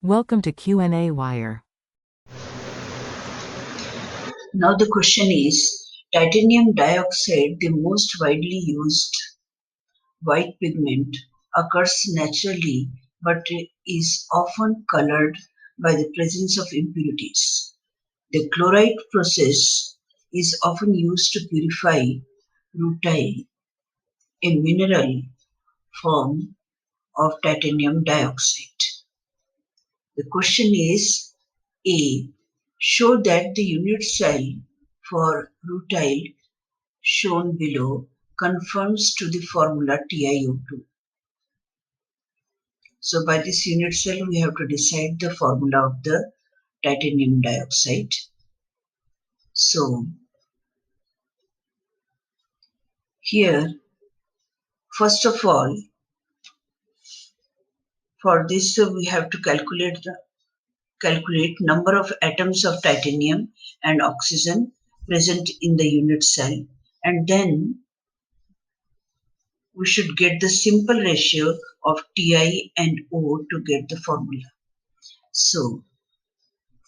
Welcome to qnawire. Now the question is, titanium dioxide, the most widely used white pigment, occurs naturally but is often colored by the presence of impurities. The chloride process is often used to purify rutile, a mineral form of titanium dioxide. The question is, A. Show that the unit cell for rutile shown below conforms to the formula TiO2. So by this unit cell we have to decide the formula of the titanium dioxide. So here, first of all, for this we have to calculate number of atoms of titanium and oxygen present in the unit cell, and then we should get the simple ratio of Ti and O to get the formula. So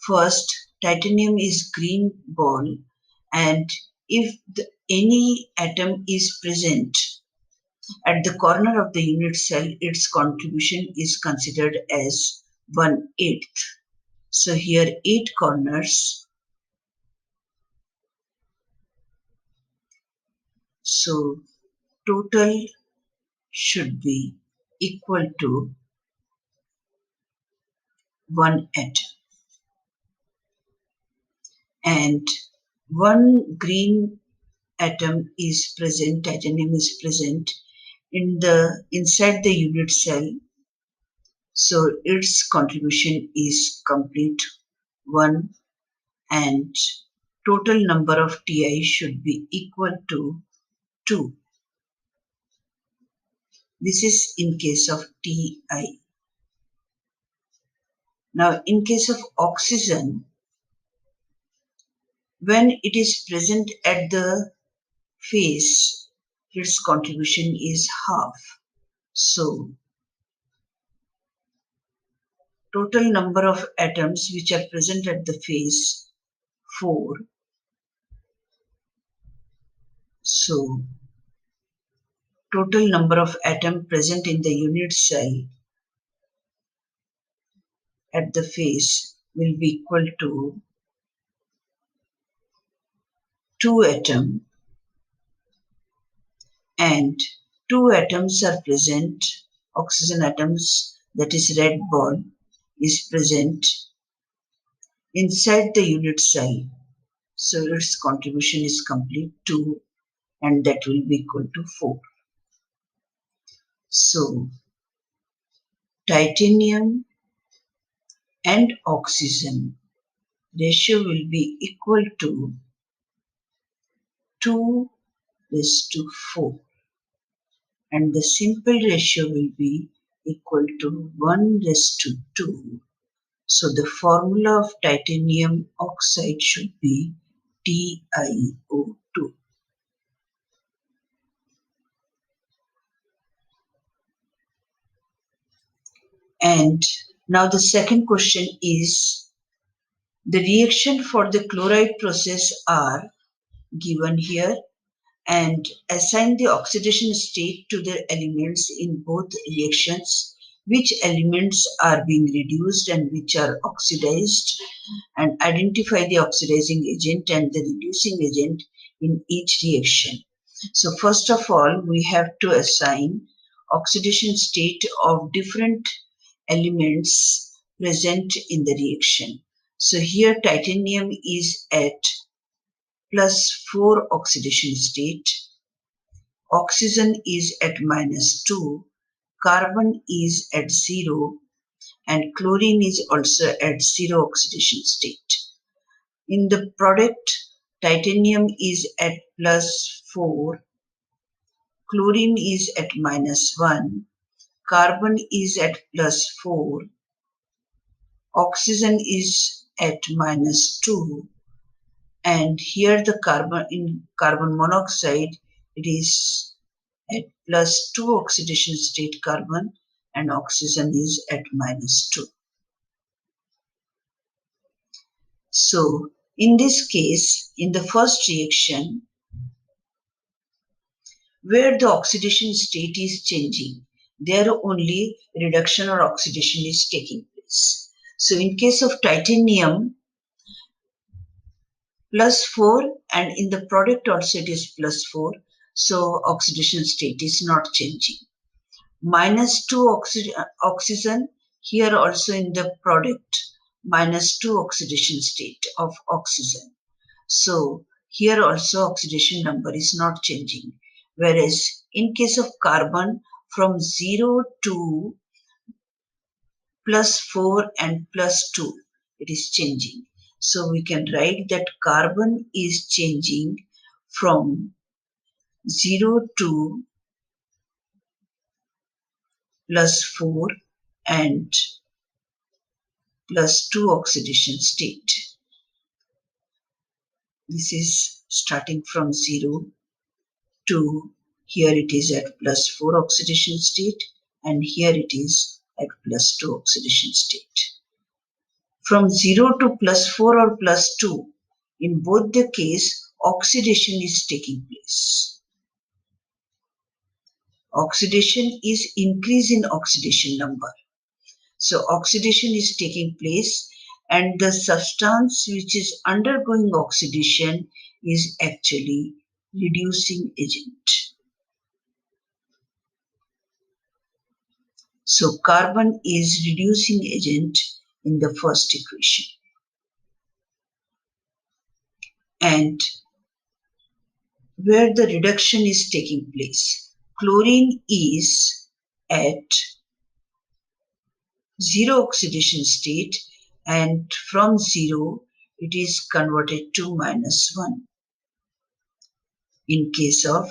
first, titanium is green ball, and if any atom is present at the corner of the unit cell, its contribution is considered as 1/8. So here 8 corners. So total should be equal to 1 atom. And one green atom is present, titanium is present inside the unit cell. So its contribution is complete 1, and total number of Ti should be equal to 2. This is in case of Ti. Now in case of oxygen, when it is present at the face, its contribution is half. So total number of atoms which are present at the face, 4. So total number of atoms present in the unit cell at the face will be equal to 2 atoms, and 2 atoms are present, oxygen atoms, that is red ball, is present inside the unit cell. So its contribution is complete 2, and that will be equal to 4. So titanium and oxygen ratio will be equal to 2:4, and the simple ratio will be equal to 1:2. So the formula of titanium oxide should be TiO2. And now the second question is, the reaction for the chloride process are given here, and assign the oxidation state to the elements in both reactions, which elements are being reduced and which are oxidized, and identify the oxidizing agent and the reducing agent in each reaction. So first of all, we have to assign oxidation state of different elements present in the reaction. So here titanium is at +4 oxidation state, oxygen is at -2, carbon is at 0, and chlorine is also at 0 oxidation state. In the product, titanium is at +4, chlorine is at -1, carbon is at +4, oxygen is at -2, and here the carbon monoxide, it is at +2 oxidation state carbon, and oxygen is at -2. So in this case, in the first reaction, where the oxidation state is changing, there only reduction or oxidation is taking place. So in case of titanium, +4, and in the product also it is +4, so oxidation state is not changing. -2 oxygen, here also in the product, -2 oxidation state of oxygen. So here also oxidation number is not changing. Whereas in case of carbon, from 0 to +4 and +2, it is changing. So we can write that carbon is changing from 0 to +4 and +2 oxidation state. This is starting from 0 to here it is at +4 oxidation state, and here it is at +2 oxidation state. From 0 to +4 or +2, in both the case, oxidation is taking place. Oxidation is increase in oxidation number. So oxidation is taking place, and the substance which is undergoing oxidation is actually reducing agent. So carbon is reducing agent in the first equation. And where the reduction is taking place, chlorine is at 0 oxidation state, and from 0 it is converted to -1. In case of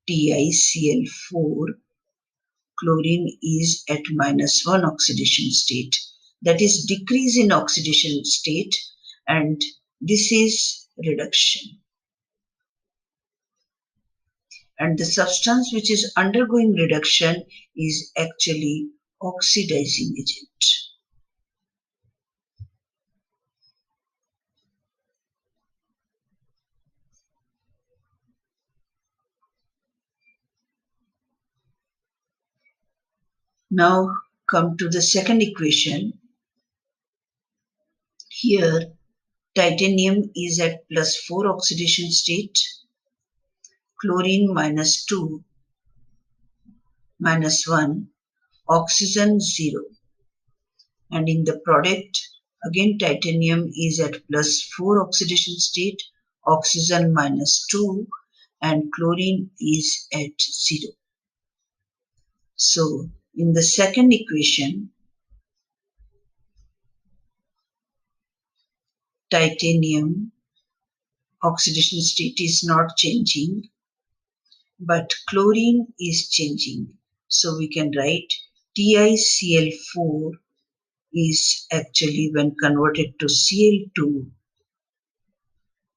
TiCl4, chlorine is at -1 oxidation state, that is decrease in oxidation state, and this is reduction. And the substance which is undergoing reduction is actually oxidizing agent. Now come to the second equation. Here titanium is at +4 oxidation state, chlorine -2, -1, oxygen 0. And in the product, again titanium is at +4 oxidation state, oxygen -2, and chlorine is at 0. So in the second equation, titanium oxidation state is not changing, but chlorine is changing. So we can write TiCl4 is actually, when converted to Cl2,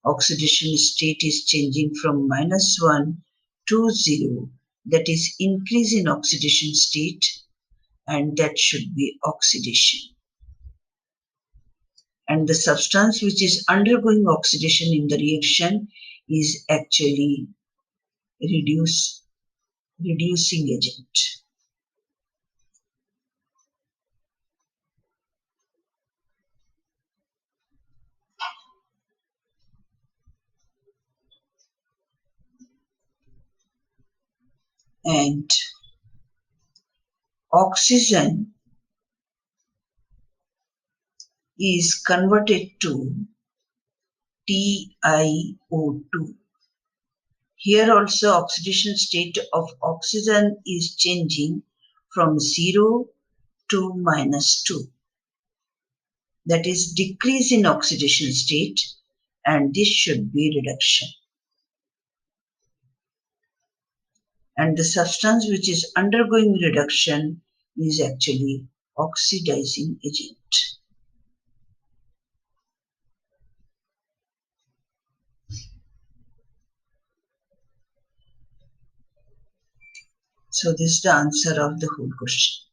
oxidation state is changing from -1 to 0. That is increase in oxidation state, and that should be oxidation. And the substance which is undergoing oxidation in the reaction is actually reducing agent. And oxygen is converted to TiO2. Here also oxidation state of oxygen is changing from 0 to -2. That is decrease in oxidation state, and this should be reduction. And the substance which is undergoing reduction is actually oxidizing agent. So this is the answer of the whole question.